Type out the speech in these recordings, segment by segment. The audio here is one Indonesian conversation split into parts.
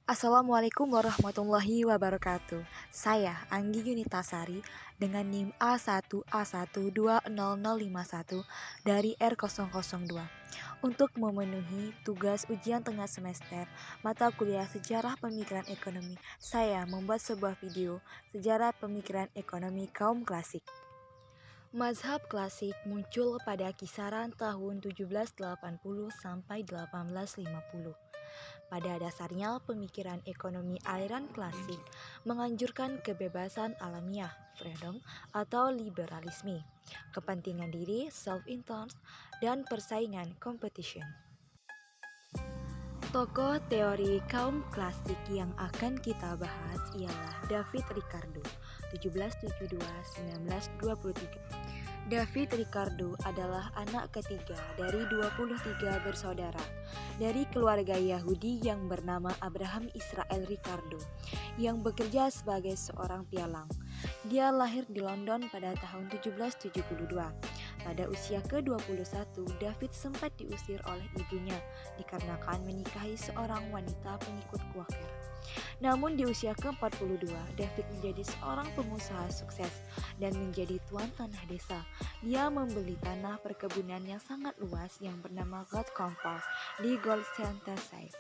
Assalamualaikum warahmatullahi wabarakatuh. Saya Anggi Yunitasari dengan NIM A1A1200051 dari R002 untuk memenuhi tugas ujian tengah semester mata kuliah Sejarah Pemikiran Ekonomi. Saya membuat sebuah video Sejarah Pemikiran Ekonomi Kaum Klasik. Mazhab klasik muncul pada kisaran tahun 1780 sampai 1850. Pada dasarnya, pemikiran ekonomi aliran klasik menganjurkan kebebasan alamiah, freedom atau liberalisme, kepentingan diri, self-interest, dan persaingan, competition. Tokoh teori kaum klasik yang akan kita bahas ialah David Ricardo, 1772-1923. David Ricardo adalah anak ketiga dari 23 bersaudara dari keluarga Yahudi yang bernama Abraham Israel Ricardo yang bekerja sebagai seorang pialang. Dia lahir di London pada tahun 1772. Pada usia ke-21, David sempat diusir oleh ibunya dikarenakan menikahi seorang wanita pengikut Quaker. Namun di usia ke-42, David menjadi seorang pengusaha sukses dan menjadi tuan tanah desa. Dia membeli tanah perkebunan yang sangat luas yang bernama God Compass di Gloucestershire.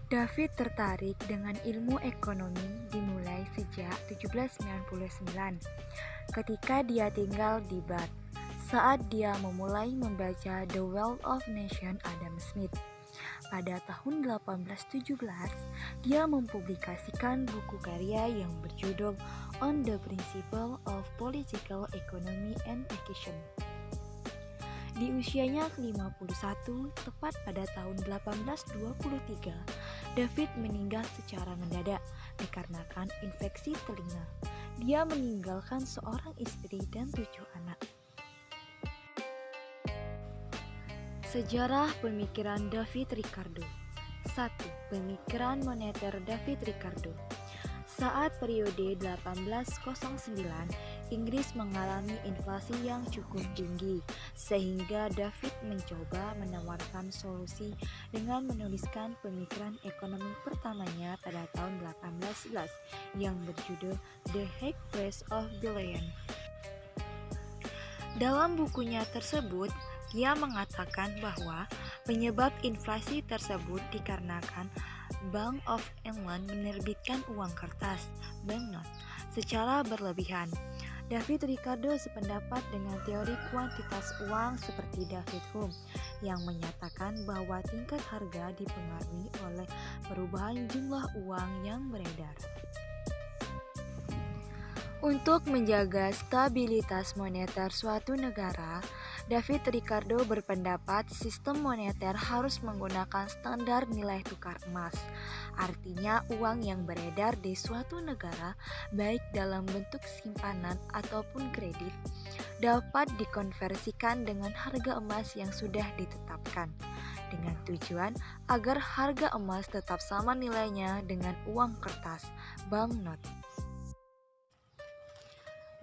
David tertarik dengan ilmu ekonomi dimulai sejak 1799 ketika dia tinggal di Bath saat dia memulai membaca The Wealth of Nations Adam Smith. Pada tahun 1817, dia mempublikasikan buku karya yang berjudul On the Principle of Political Economy and Taxation. Di usianya ke-51, tepat pada tahun 1823, David meninggal secara mendadak dikarenakan infeksi telinga. Dia meninggalkan seorang istri dan 7 anak. Sejarah pemikiran David Ricardo. 1. Pemikiran moneter David Ricardo. Saat periode 1809, Inggris mengalami inflasi yang cukup tinggi, sehingga David mencoba menawarkan solusi dengan menuliskan pemikiran ekonomi pertamanya pada tahun 1811 yang berjudul The High Price of Billion. Dalam bukunya tersebut, dia mengatakan bahwa penyebab inflasi tersebut dikarenakan Bank of England menerbitkan uang kertas, banknote, secara berlebihan. David Ricardo sependapat dengan teori kuantitas uang seperti David Hume yang menyatakan bahwa tingkat harga dipengaruhi oleh perubahan jumlah uang yang beredar. Untuk menjaga stabilitas moneter suatu negara, David Ricardo berpendapat sistem moneter harus menggunakan standar nilai tukar emas. Artinya uang yang beredar di suatu negara, baik dalam bentuk simpanan ataupun kredit, dapat dikonversikan dengan harga emas yang sudah ditetapkan, dengan tujuan agar harga emas tetap sama nilainya dengan uang kertas, banknote.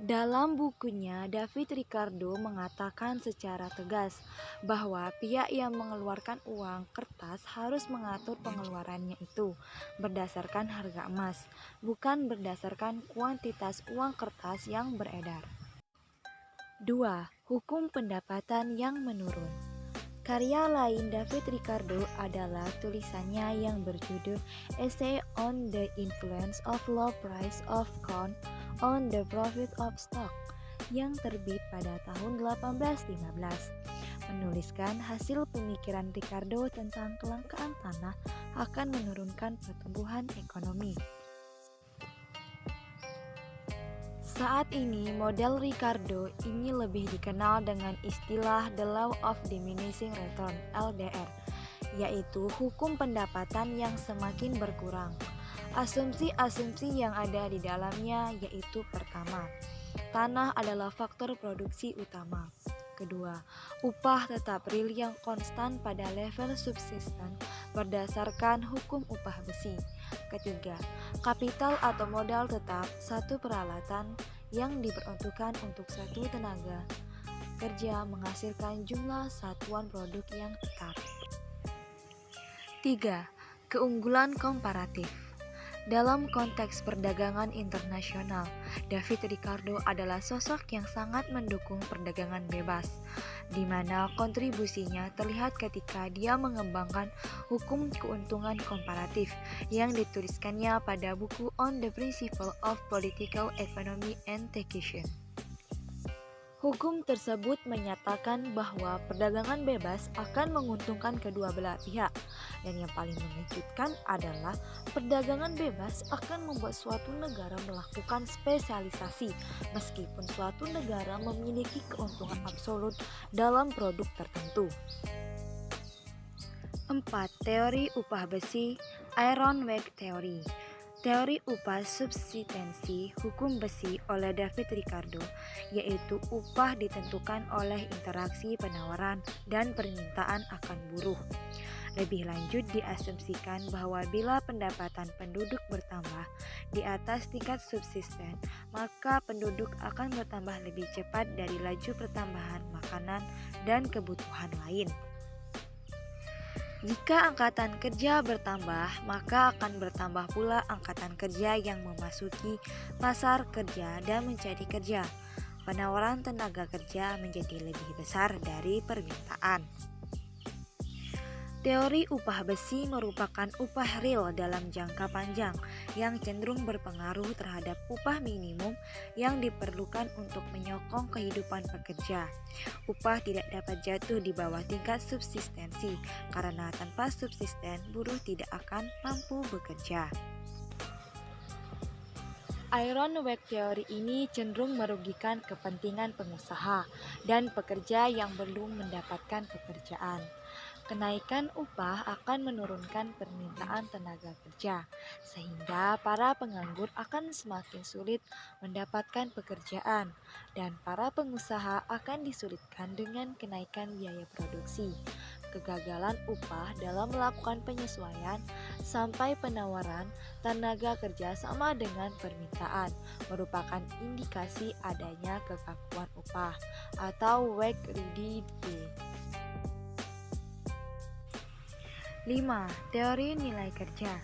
Dalam bukunya, David Ricardo mengatakan secara tegas bahwa pihak yang mengeluarkan uang kertas harus mengatur pengeluarannya itu berdasarkan harga emas, bukan berdasarkan kuantitas uang kertas yang beredar. 2. Hukum pendapatan yang menurun. Karya lain David Ricardo adalah tulisannya yang berjudul Essay on the Influence of Low Price of Corn on the Profit of Stock yang terbit pada tahun 1815, menuliskan hasil pemikiran Ricardo tentang kelangkaan tanah akan menurunkan pertumbuhan ekonomi. Saat ini, model Ricardo ini lebih dikenal dengan istilah The Law of Diminishing Return (LDR), yaitu hukum pendapatan yang semakin berkurang. Asumsi-asumsi yang ada di dalamnya yaitu pertama, tanah adalah faktor produksi utama. Kedua, upah tetap real yang konstan pada level subsisten berdasarkan hukum upah besi. Ketiga, kapital atau modal tetap satu peralatan yang diperuntukkan untuk satu tenaga kerja menghasilkan jumlah satuan produk yang tetap. 3. Keunggulan komparatif. Dalam konteks perdagangan internasional, David Ricardo adalah sosok yang sangat mendukung perdagangan bebas, di mana kontribusinya terlihat ketika dia mengembangkan hukum keuntungan komparatif yang dituliskannya pada buku On the Principle of Political Economy and Taxation. Hukum tersebut menyatakan bahwa perdagangan bebas akan menguntungkan kedua belah pihak, dan yang paling mengejutkan adalah perdagangan bebas akan membuat suatu negara melakukan spesialisasi, meskipun suatu negara memiliki keuntungan absolut dalam produk tertentu. 4. Teori upah besi, Iron Wage Theory. Teori upah subsistensi hukum besi oleh David Ricardo, yaitu upah ditentukan oleh interaksi penawaran dan permintaan akan buruh. Lebih lanjut diasumsikan bahwa bila pendapatan penduduk bertambah di atas tingkat subsisten, maka penduduk akan bertambah lebih cepat dari laju pertambahan makanan dan kebutuhan lain. Jika angkatan kerja bertambah, maka akan bertambah pula angkatan kerja yang memasuki pasar kerja dan mencari kerja. Penawaran tenaga kerja menjadi lebih besar dari permintaan. Teori upah besi merupakan upah real dalam jangka panjang yang cenderung berpengaruh terhadap upah minimum yang diperlukan untuk menyokong kehidupan pekerja. Upah tidak dapat jatuh di bawah tingkat subsistensi karena tanpa subsisten buruh tidak akan mampu bekerja. Iron Wage Theory ini cenderung merugikan kepentingan pengusaha dan pekerja yang belum mendapatkan pekerjaan. Kenaikan upah akan menurunkan permintaan tenaga kerja, sehingga para penganggur akan semakin sulit mendapatkan pekerjaan, dan para pengusaha akan disulitkan dengan kenaikan biaya produksi. Kegagalan upah dalam melakukan penyesuaian sampai penawaran tenaga kerja sama dengan permintaan merupakan indikasi adanya kekakuan upah atau wage rigidity. 5. Teori nilai kerja.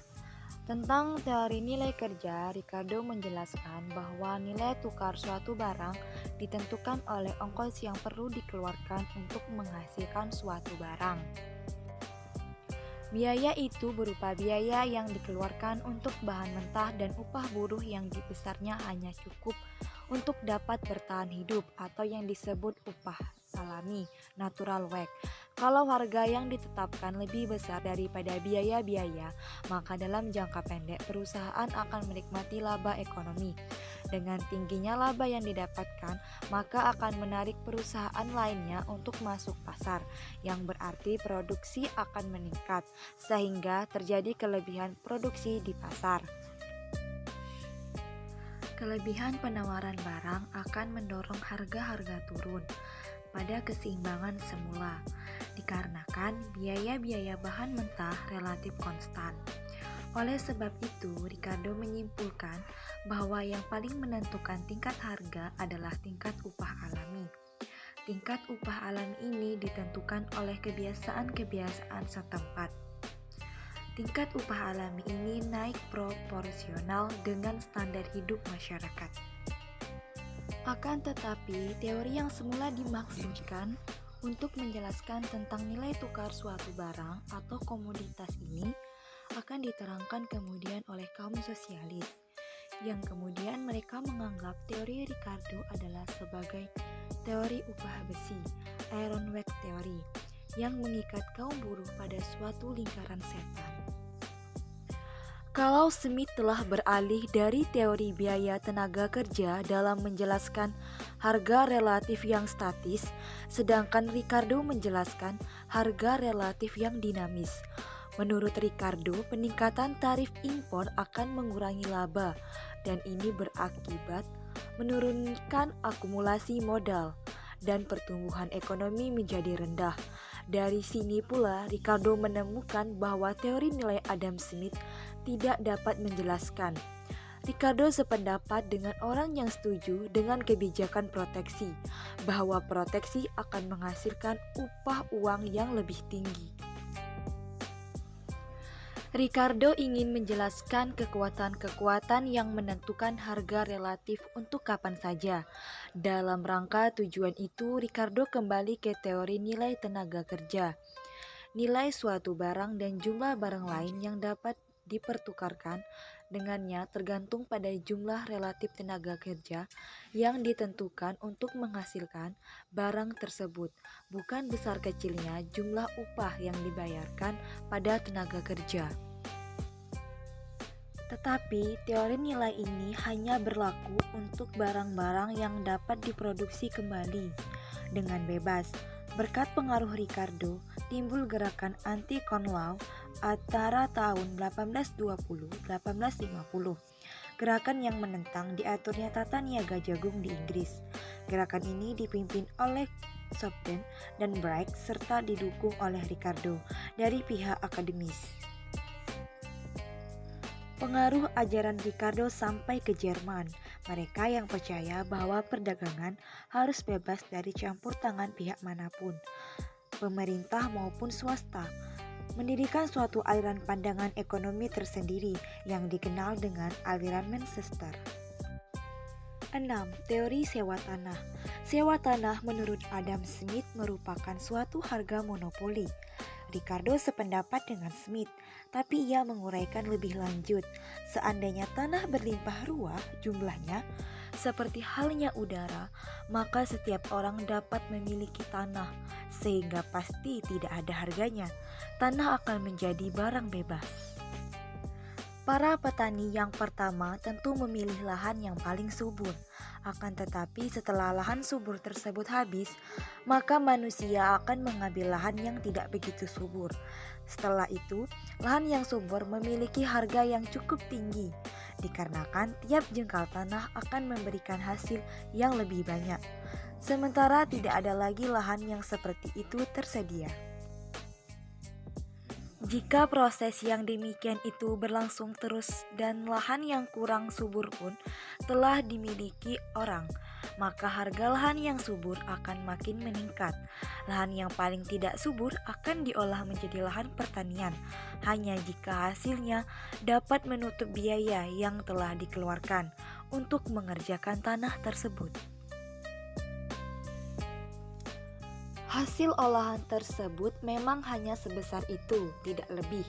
Tentang teori nilai kerja, Ricardo menjelaskan bahwa nilai tukar suatu barang ditentukan oleh ongkos yang perlu dikeluarkan untuk menghasilkan suatu barang. Biaya itu berupa biaya yang dikeluarkan untuk bahan mentah dan upah buruh yang besarnya hanya cukup untuk dapat bertahan hidup atau yang disebut upah alami, natural wage. Kalau harga yang ditetapkan lebih besar daripada biaya-biaya, maka dalam jangka pendek perusahaan akan menikmati laba ekonomi. Dengan tingginya laba yang didapatkan, maka akan menarik perusahaan lainnya untuk masuk pasar, yang berarti produksi akan meningkat, sehingga terjadi kelebihan produksi di pasar. Kelebihan penawaran barang akan mendorong harga-harga turun pada keseimbangan semula, dikarenakan biaya-biaya bahan mentah relatif konstan. Oleh sebab itu, Ricardo menyimpulkan bahwa yang paling menentukan tingkat harga adalah tingkat upah alami. Tingkat upah alami ini ditentukan oleh kebiasaan-kebiasaan setempat. Tingkat upah alami ini naik proporsional dengan standar hidup masyarakat. Akan tetapi, teori yang semula dimaksudkan untuk menjelaskan tentang nilai tukar suatu barang atau komoditas ini akan diterangkan kemudian oleh kaum sosialis, yang kemudian mereka menganggap teori Ricardo adalah sebagai teori upah besi, Iron Wage Theory, yang mengikat kaum buruh pada suatu lingkaran setan. Kalau Smith telah beralih dari teori biaya tenaga kerja dalam menjelaskan harga relatif yang statis, sedangkan Ricardo menjelaskan harga relatif yang dinamis. Menurut Ricardo, peningkatan tarif impor akan mengurangi laba, dan ini berakibat menurunkan akumulasi modal, dan pertumbuhan ekonomi menjadi rendah. Dari sini pula, Ricardo menemukan bahwa teori nilai Adam Smith tidak dapat menjelaskan. Ricardo sependapat dengan orang yang setuju dengan kebijakan proteksi, bahwa proteksi akan menghasilkan upah uang yang lebih tinggi. Ricardo ingin menjelaskan kekuatan-kekuatan yang menentukan harga relatif untuk kapan saja. Dalam rangka tujuan itu, Ricardo kembali ke teori nilai tenaga kerja. Nilai suatu barang dan jumlah barang lain yang dapat dipertukarkan dengannya tergantung pada jumlah relatif tenaga kerja yang ditentukan untuk menghasilkan barang tersebut, bukan besar kecilnya jumlah upah yang dibayarkan pada tenaga kerja. Tetapi teori nilai ini hanya berlaku untuk barang-barang yang dapat diproduksi kembali dengan bebas. Berkat pengaruh Ricardo, timbul gerakan anti-Conlaw antara tahun 1820-1850. Gerakan yang menentang diaturnya tata niaga jagung di Inggris. Gerakan ini dipimpin oleh Cobden dan Bright serta didukung oleh Ricardo dari pihak akademis. Pengaruh ajaran Ricardo sampai ke Jerman. Mereka yang percaya bahwa perdagangan harus bebas dari campur tangan pihak manapun, pemerintah maupun swasta, mendirikan suatu aliran pandangan ekonomi tersendiri yang dikenal dengan aliran Manchester. 6. Teori sewa tanah. Sewa tanah menurut Adam Smith merupakan suatu harga monopoli. Ricardo sependapat dengan Smith, tapi ia menguraikan lebih lanjut. Seandainya tanah berlimpah ruah jumlahnya, seperti halnya udara, maka setiap orang dapat memiliki tanah, sehingga pasti tidak ada harganya. Tanah akan menjadi barang bebas. Para petani yang pertama tentu memilih lahan yang paling subur. Akan tetapi setelah lahan subur tersebut habis, maka manusia akan mengambil lahan yang tidak begitu subur. Setelah itu, lahan yang subur memiliki harga yang cukup tinggi, dikarenakan tiap jengkal tanah akan memberikan hasil yang lebih banyak. Sementara tidak ada lagi lahan yang seperti itu tersedia. Jika proses yang demikian itu berlangsung terus dan lahan yang kurang subur pun telah dimiliki orang, maka harga lahan yang subur akan makin meningkat. Lahan yang paling tidak subur akan diolah menjadi lahan pertanian, hanya jika hasilnya dapat menutup biaya yang telah dikeluarkan untuk mengerjakan tanah tersebut. Hasil olahan tersebut memang hanya sebesar itu, tidak lebih.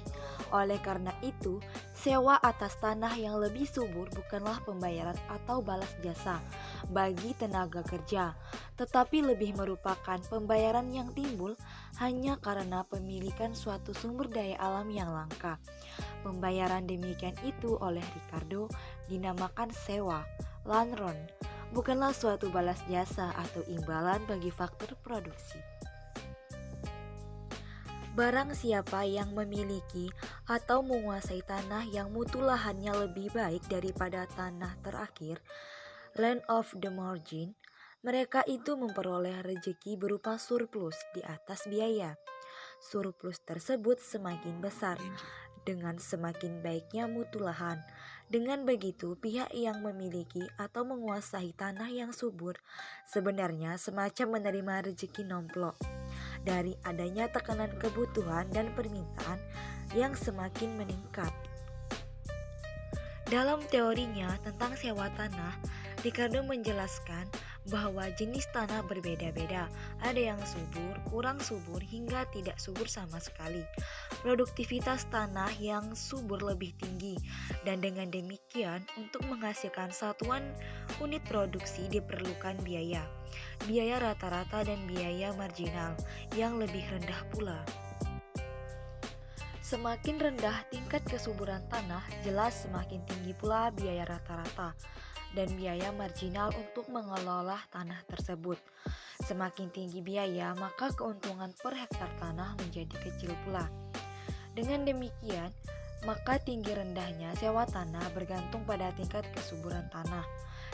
Oleh karena itu, sewa atas tanah yang lebih subur bukanlah pembayaran atau balas jasa bagi tenaga kerja, tetapi lebih merupakan pembayaran yang timbul hanya karena pemilikan suatu sumber daya alam yang langka. Pembayaran demikian itu oleh Ricardo dinamakan sewa, landron, bukanlah suatu balas jasa atau imbalan bagi faktor produksi. Barang siapa yang memiliki atau menguasai tanah yang mutu lahannya lebih baik daripada tanah terakhir, land of the margin, mereka itu memperoleh rezeki berupa surplus di atas biaya. Surplus tersebut semakin besar dengan semakin baiknya mutu lahan. Dengan begitu, pihak yang memiliki atau menguasai tanah yang subur sebenarnya semacam menerima rezeki nomplok dari adanya tekanan kebutuhan dan permintaan yang semakin meningkat. Dalam teorinya tentang sewa tanah, Ricardo menjelaskan bahwa jenis tanah berbeda-beda, ada yang subur, kurang subur, hingga tidak subur sama sekali. Produktivitas tanah yang subur lebih tinggi, dan dengan demikian untuk menghasilkan satuan unit produksi diperlukan biaya rata-rata dan biaya marginal yang lebih rendah pula. Semakin rendah tingkat kesuburan tanah, jelas semakin tinggi pula biaya rata-rata dan biaya marginal untuk mengelola tanah tersebut. Semakin tinggi biaya, maka keuntungan per hektar tanah menjadi kecil pula. Dengan demikian, maka tinggi rendahnya sewa tanah bergantung pada tingkat kesuburan tanah.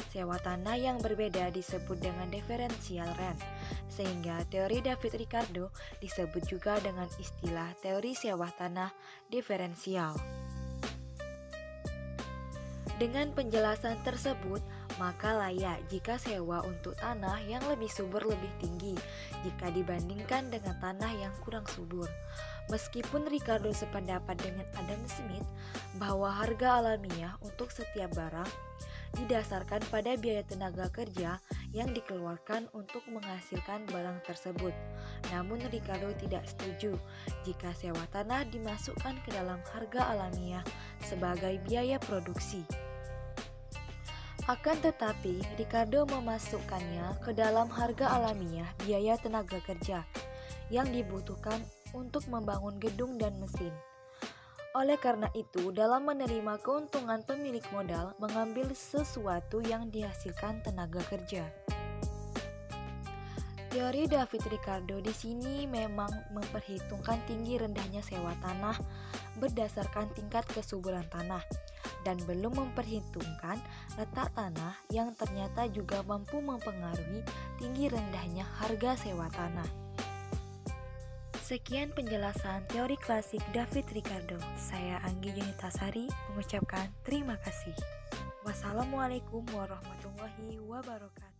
Sewa tanah yang berbeda disebut dengan differential rent, sehingga teori David Ricardo disebut juga dengan istilah teori sewa tanah diferensial. Dengan penjelasan tersebut, maka layak jika sewa untuk tanah yang lebih subur lebih tinggi jika dibandingkan dengan tanah yang kurang subur. Meskipun Ricardo sependapat dengan Adam Smith bahwa harga alamiah untuk setiap barang didasarkan pada biaya tenaga kerja yang dikeluarkan untuk menghasilkan barang tersebut. Namun Ricardo tidak setuju jika sewa tanah dimasukkan ke dalam harga alamiah sebagai biaya produksi. Akan tetapi, Ricardo memasukkannya ke dalam harga alamiah biaya tenaga kerja yang dibutuhkan untuk membangun gedung dan mesin. Oleh karena itu, dalam menerima keuntungan pemilik modal mengambil sesuatu yang dihasilkan tenaga kerja. Teori David Ricardo di sini memang memperhitungkan tinggi rendahnya sewa tanah berdasarkan tingkat kesuburan tanah dan belum memperhitungkan letak tanah yang ternyata juga mampu mempengaruhi tinggi rendahnya harga sewa tanah. Sekian penjelasan teori klasik David Ricardo. Saya Anggi Yunitasari mengucapkan terima kasih. Wassalamualaikum warahmatullahi wabarakatuh.